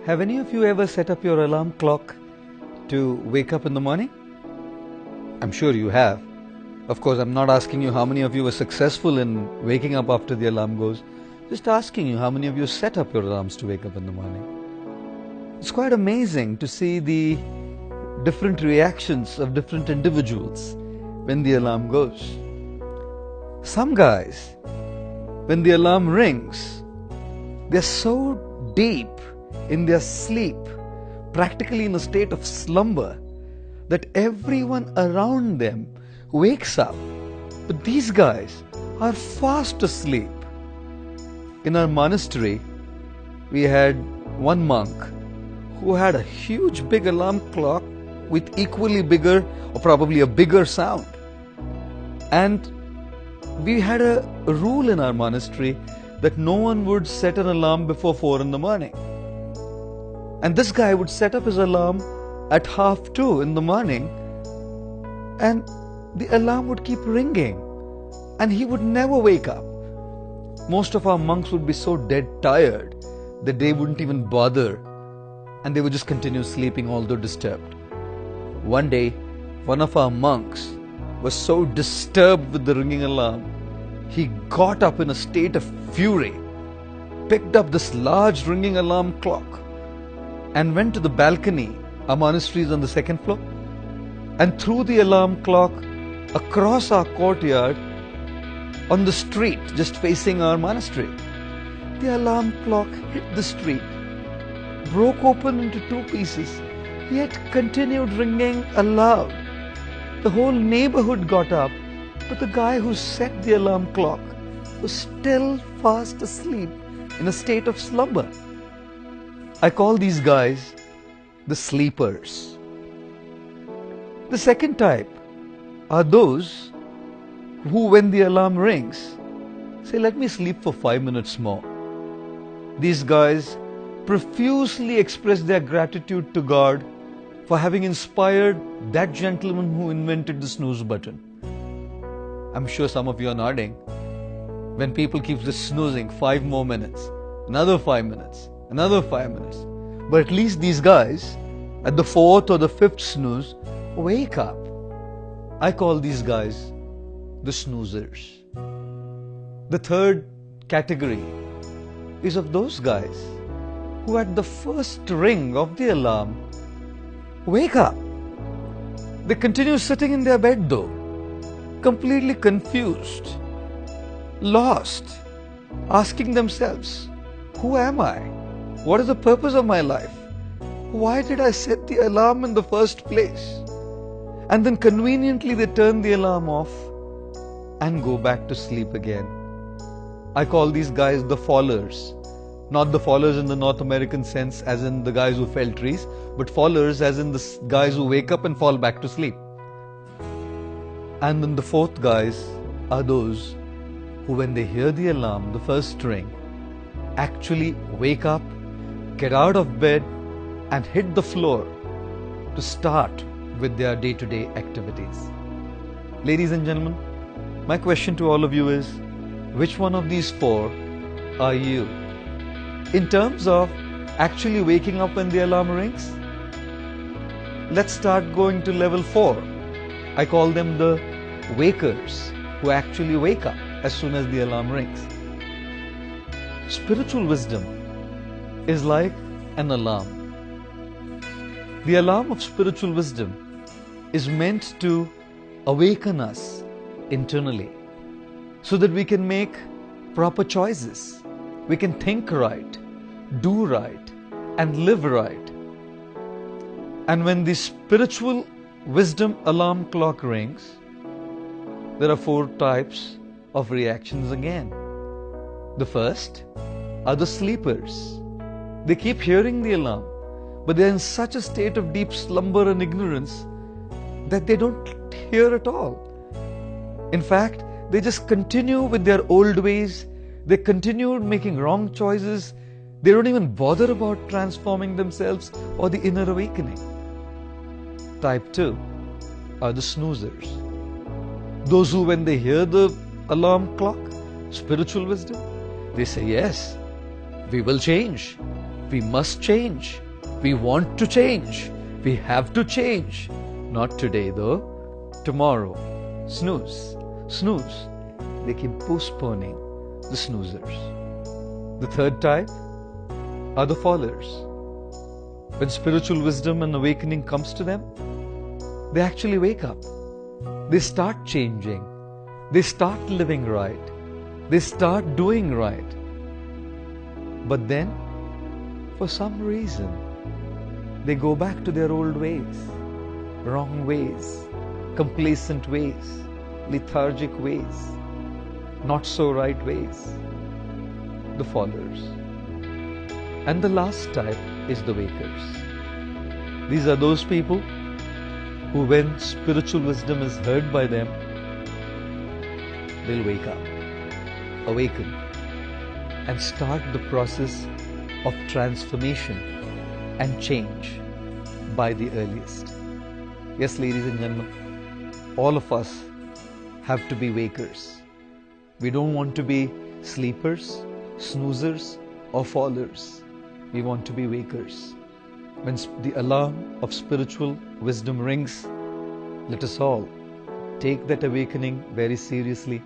Have any of you ever set up your alarm clock to wake up in the morning? I'm sure you have. Of course, I'm not asking you how many of you were successful in waking up after the alarm goes. Just asking you how many of you set up your alarms to wake up in the morning. It's quite amazing to see the different reactions of different individuals when the alarm goes. Some guys, when the alarm rings, they're so deep in their sleep, practically in a state of slumber, that everyone around them wakes up. But these guys are fast asleep. In our monastery, we had one monk who had a huge big alarm clock with equally bigger or probably a bigger sound. And we had a rule in our monastery that no one would set an alarm before 4 in the morning. And this guy would set up his alarm at 1:30 in the morning, and the alarm would keep ringing and he would never wake up. Most of our monks would be so dead tired that they wouldn't even bother, and they would just continue sleeping although disturbed. One day, one of our monks was so disturbed with the ringing alarm, he got up in a state of fury, picked up this large ringing alarm clock and went to the balcony. Our monastery is on the 2nd floor, and threw the alarm clock across our courtyard on the street just facing our monastery. The alarm clock hit the street, broke open into 2 pieces, yet continued ringing aloud. The whole neighborhood got up, but the guy who set the alarm clock was still fast asleep in a state of slumber. I call these guys the sleepers. The second type are those who, when the alarm rings, say, let me sleep for 5 minutes more. These guys profusely express their gratitude to God for having inspired that gentleman who invented the snooze button. I'm sure some of you are nodding. When people keep just snoozing, 5 more minutes, another 5 minutes, another 5 minutes. But at least these guys, at the 4th or the 5th snooze, wake up. I call these guys the snoozers. The third category is of those guys who at the first ring of the alarm wake up. They continue sitting in their bed though, completely confused, lost, asking themselves, who am I? What is the purpose of my life? Why did I set the alarm in the first place? And then conveniently they turn the alarm off and go back to sleep again. I call these guys the fallers. Not the fallers in the North American sense as in the guys who fell trees, but fallers as in the guys who wake up and fall back to sleep. And then the fourth guys are those who, when they hear the alarm, the first ring, actually wake up, get out of bed and hit the floor to start with their day-to-day activities. Ladies and gentlemen, my question to all of you is, which one of these 4 are you? In terms of actually waking up when the alarm rings, let's start going to level 4. I call them the wakers, who actually wake up as soon as the alarm rings. Spiritual wisdom is like an alarm. The alarm of spiritual wisdom is meant to awaken us internally so that we can make proper choices. We can think right, do right, and live right. And when the spiritual wisdom alarm clock rings, there are 4 types of reactions again. The first are the sleepers. They keep hearing the alarm, but they are in such a state of deep slumber and ignorance that they don't hear at all. In fact, they just continue with their old ways. They continue making wrong choices. They don't even bother about transforming themselves or the inner awakening. Type 2 are the snoozers. Those who, when they hear the alarm clock, spiritual wisdom, they say, yes, we will change. We must change. We want to change. We have to change. Not today though. Tomorrow. Snooze. Snooze. They keep postponing the snoozers. The third type are the followers. When spiritual wisdom and awakening comes to them, they actually wake up. They start changing. They start living right. They start doing right. But then, for some reason, they go back to their old ways, wrong ways, complacent ways, lethargic ways, not so right ways. The followers. And the last type is the wakers. These are those people who, when spiritual wisdom is heard by them, they'll wake up, awaken, and start the process of transformation and change by the earliest. Yes, ladies and gentlemen, all of us have to be wakers. We don't want to be sleepers, snoozers, or fallers. We want to be wakers. When the alarm of spiritual wisdom rings, let us all take that awakening very seriously.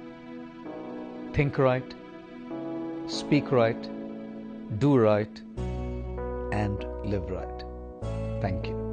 Think right, speak right, do right, and live right. Thank you.